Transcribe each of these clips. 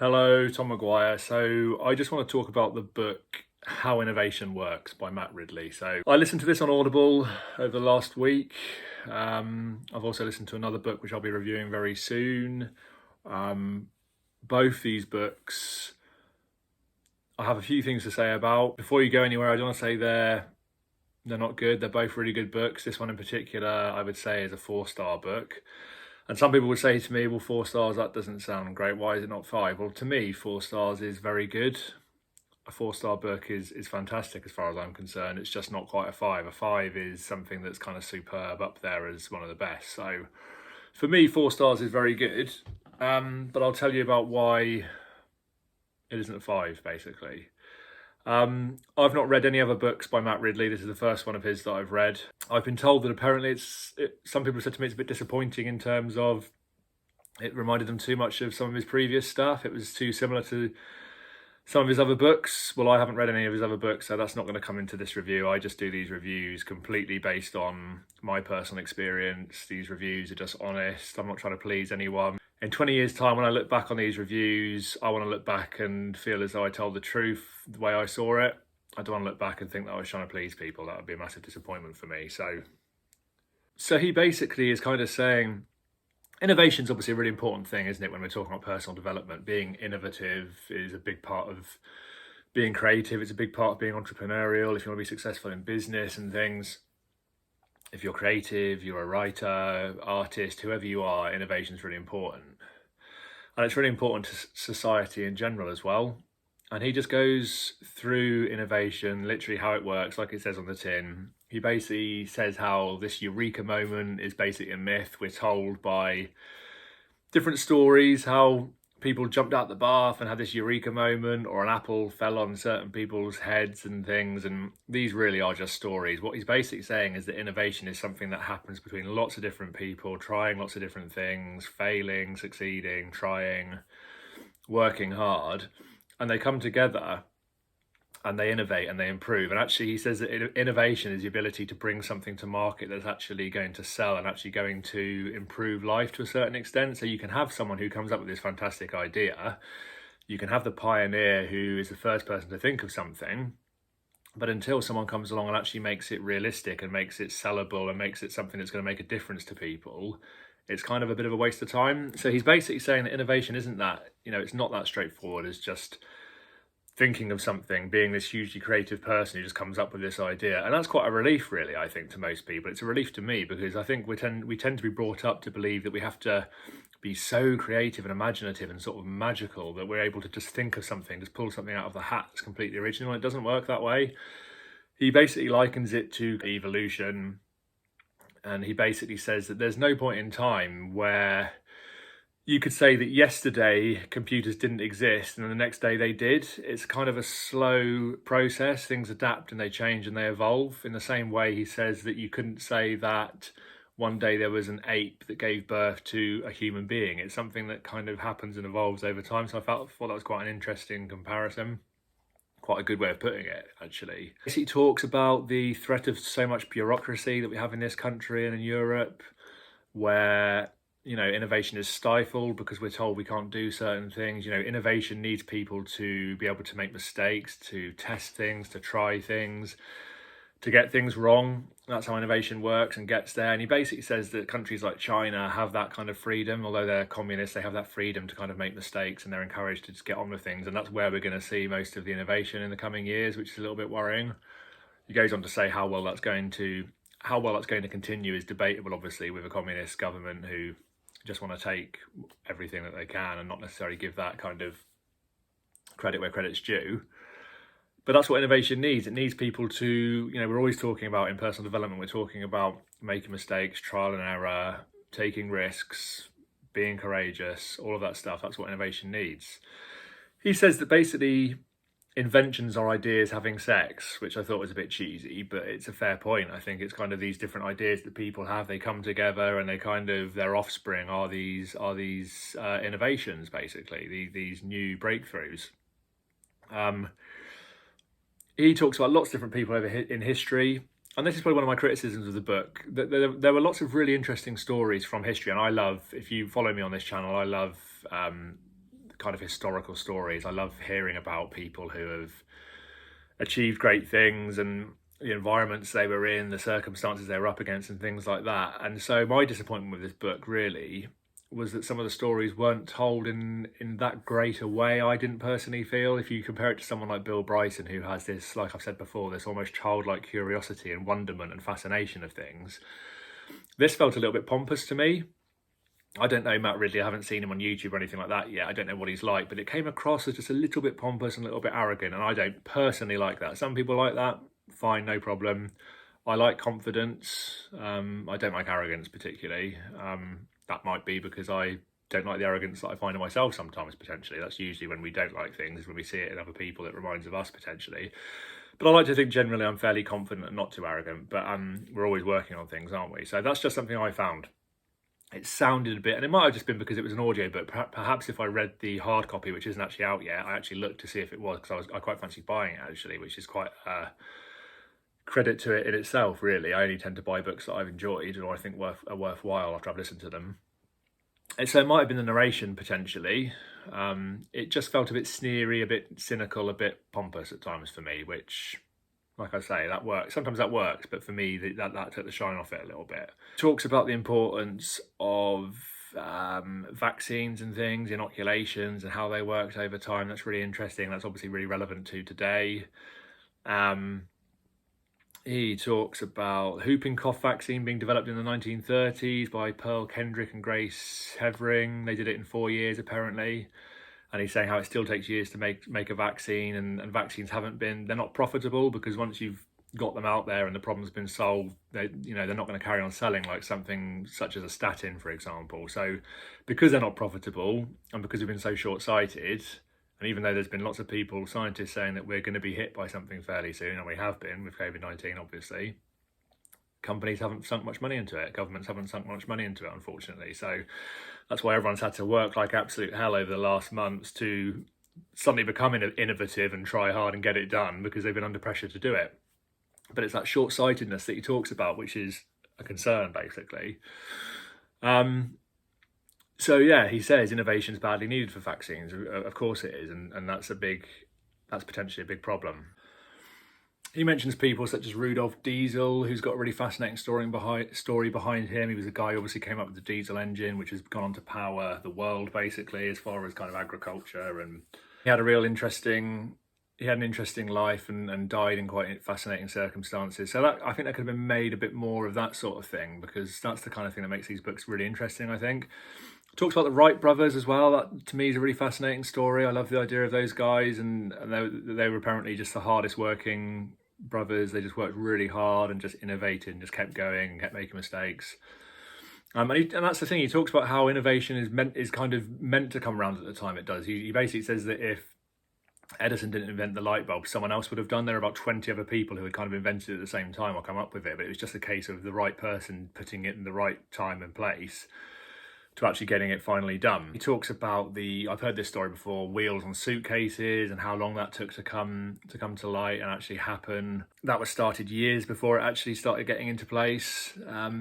Hello, Tom Maguire. So I just want to talk about the book How Innovation Works by Matt Ridley. So I listened to this on Audible over the last week. I've also listened to another book which I'll be reviewing very soon. Both these books I have a few things to say about. Before you go anywhere, I don't want to say they're not good. They're both really good books. This one in particular, I would say, is a 4-star book. And some people would say to me, well, 4 stars, that doesn't sound great. Why is it not 5? Well, to me, 4 stars is very good. A 4-star book is fantastic as far as I'm concerned. It's just not quite a 5. A 5 is something that's kind of superb, up there as one of the best. So for me, 4 stars is very good. But I'll tell you about why it isn't a 5, basically. I've not read any other books by Matt Ridley. This is the first one of his that I've read. I've been told that apparently some people said to me it's a bit disappointing in terms of it reminded them too much of some of his previous stuff. It was too similar to some of his other books. Well, I haven't read any of his other books, so that's not going to come into this review. I just do these reviews completely based on my personal experience. These reviews are just honest. I'm not trying to please anyone. In 20 years' time, when I look back on these reviews, I want to look back and feel as though I told the truth the way I saw it. I don't want to look back and think that I was trying to please people. That would be a massive disappointment for me. So he basically is kind of saying, innovation's obviously a really important thing, isn't it, when we're talking about personal development? Being innovative is a big part of being creative. It's a big part of being entrepreneurial if you want to be successful in business and things. If you're creative, you're a writer, artist, whoever you are, innovation is really important. And it's really important to society in general as well. And he just goes through innovation, literally how it works, like it says on the tin. He basically says how this eureka moment is basically a myth. We're told by different stories how people jumped out the bath and had this eureka moment, or an apple fell on certain people's heads and things, and these really are just stories. What he's basically saying is that innovation is something that happens between lots of different people, trying lots of different things, failing, succeeding, trying, working hard, and they come together and they innovate and they improve. And actually he says that innovation is the ability to bring something to market that's actually going to sell and actually going to improve life to a certain extent. So you can have someone who comes up with this fantastic idea. You can have the pioneer who is the first person to think of something. But until someone comes along and actually makes it realistic and makes it sellable and makes it something that's going to make a difference to people, it's kind of a bit of a waste of time. So he's basically saying that innovation isn't that, it's not that straightforward as just thinking of something, being this hugely creative person who just comes up with this idea. And that's quite a relief, really, I think, to most people. It's a relief to me because I think we tend to be brought up to believe that we have to be so creative and imaginative and sort of magical that we're able to just think of something, just pull something out of the hat that's completely original. It doesn't work that way. He basically likens it to evolution, and he basically says that there's no point in time where you could say that yesterday computers didn't exist and then the next day they did. It's kind of a slow process. Things adapt and they change and they evolve. In the same way, he says that you couldn't say that one day there was an ape that gave birth to a human being. It's something that kind of happens and evolves over time. So I thought that was quite an interesting comparison. Quite a good way of putting it, actually. He talks about the threat of so much bureaucracy that we have in this country and in Europe, where innovation is stifled because we're told we can't do certain things. Innovation needs people to be able to make mistakes, to test things, to try things, to get things wrong. That's how innovation works and gets there. And he basically says that countries like China have that kind of freedom. Although they're communists, they have that freedom to kind of make mistakes and they're encouraged to just get on with things. And that's where we're going to see most of the innovation in the coming years, which is a little bit worrying. He goes on to say how well that's going to continue is debatable, obviously, with a communist government who just want to take everything that they can and not necessarily give that kind of credit where credit's due. But that's what innovation needs. It needs people to, we're always talking about in personal development, we're talking about making mistakes, trial and error, taking risks, being courageous, all of that stuff. That's what innovation needs. He says that basically inventions are ideas having sex, which I thought was a bit cheesy, but it's a fair point. I think it's kind of these different ideas that people have, they come together and they kind of, their offspring are these innovations, basically, these new breakthroughs. He talks about lots of different people in history, and this is probably one of my criticisms of the book. There were lots of really interesting stories from history, and I love, if you follow me on this channel, I love kind of historical stories. I love hearing about people who have achieved great things and the environments they were in, the circumstances they were up against and things like that. And so my disappointment with this book really was that some of the stories weren't told in that great a way, I didn't personally feel. If you compare it to someone like Bill Bryson, who has this, like I've said before, this almost childlike curiosity and wonderment and fascination of things, this felt a little bit pompous to me. I don't know Matt Ridley, I haven't seen him on YouTube or anything like that yet. I don't know what he's like, but it came across as just a little bit pompous and a little bit arrogant, and I don't personally like that. Some people like that, fine, no problem. I like confidence. I don't like arrogance particularly. That might be because I don't like the arrogance that I find in myself sometimes, potentially. That's usually when we don't like things, when we see it in other people, it reminds of us potentially. But I like to think generally I'm fairly confident and not too arrogant, but we're always working on things, aren't we? So that's just something I found. It sounded a bit, and it might have just been because it was an audio book. Perhaps if I read the hard copy, which isn't actually out yet, I actually looked to see if it was, because I quite fancied buying it actually, which is quite credit to it in itself, really. I only tend to buy books that I've enjoyed or I think are worthwhile after I've listened to them. And so it might have been the narration potentially. It just felt a bit sneery, a bit cynical, a bit pompous at times for me, which, like I say, that works. Sometimes that works, but for me, that took the shine off it a little bit. Talks about the importance of vaccines and things, inoculations, and how they worked over time. That's really interesting. That's obviously really relevant to today. He talks about whooping cough vaccine being developed in the 1930s by Pearl Kendrick and Grace Hevering. They did it in 4 years, apparently. And he's saying how it still takes years to make a vaccine, and vaccines they're not profitable, because once you've got them out there and the problem's been solved, they're not going to carry on selling like something such as a statin, for example. So because they're not profitable and because we've been so short-sighted, and even though there's been lots of people, scientists, saying that we're going to be hit by something fairly soon, and we have been with COVID-19, obviously, companies haven't sunk much money into it. Governments haven't sunk much money into it, unfortunately. So that's why everyone's had to work like absolute hell over the last months to suddenly become innovative and try hard and get it done, because they've been under pressure to do it. But it's that short-sightedness that he talks about, which is a concern, basically. So yeah, he says innovation is badly needed for vaccines. Of course it is, and that's potentially a big problem. He mentions people such as Rudolf Diesel, who's got a really fascinating story behind him. He was a guy who obviously came up with the diesel engine, which has gone on to power the world, basically, as far as kind of agriculture. And he had an interesting life and died in quite fascinating circumstances. So I think that could have been made a bit more of that sort of thing, because that's the kind of thing that makes these books really interesting, I think. Talks about the Wright brothers as well. That to me is a really fascinating story. I love the idea of those guys, and they were apparently just the hardest working brothers. They just worked really hard and just innovated and just kept going and kept making mistakes. And that's the thing. He talks about how innovation is kind of meant to come around at the time it does. He basically says that if Edison didn't invent the light bulb, someone else would have done. There are about 20 other people who had kind of invented it at the same time or come up with it, but it was just a case of the right person putting it in the right time and place to actually getting it finally done. He talks about I've heard this story before, wheels on suitcases, and how long that took to come to light and actually happen. That was started years before it actually started getting into place.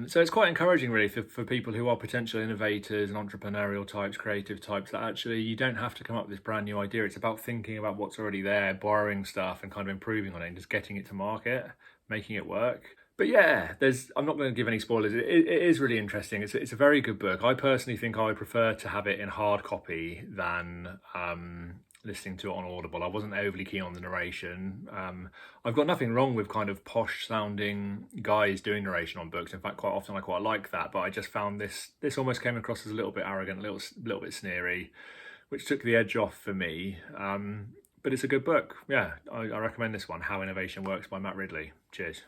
So it's quite encouraging, really, for people who are potential innovators and entrepreneurial types, creative types, that actually you don't have to come up with this brand new idea. It's about thinking about what's already there, borrowing stuff and kind of improving on it and just getting it to market, making it work. But yeah, I'm not going to give any spoilers. It is really interesting. It's a very good book. I personally think I would prefer to have it in hard copy than listening to it on Audible. I wasn't overly keen on the narration. I've got nothing wrong with kind of posh sounding guys doing narration on books. In fact, quite often I quite like that. But I just found this almost came across as a little bit arrogant, a little bit sneery, which took the edge off for me. But it's a good book. Yeah, I recommend this one, How Innovation Works by Matt Ridley. Cheers.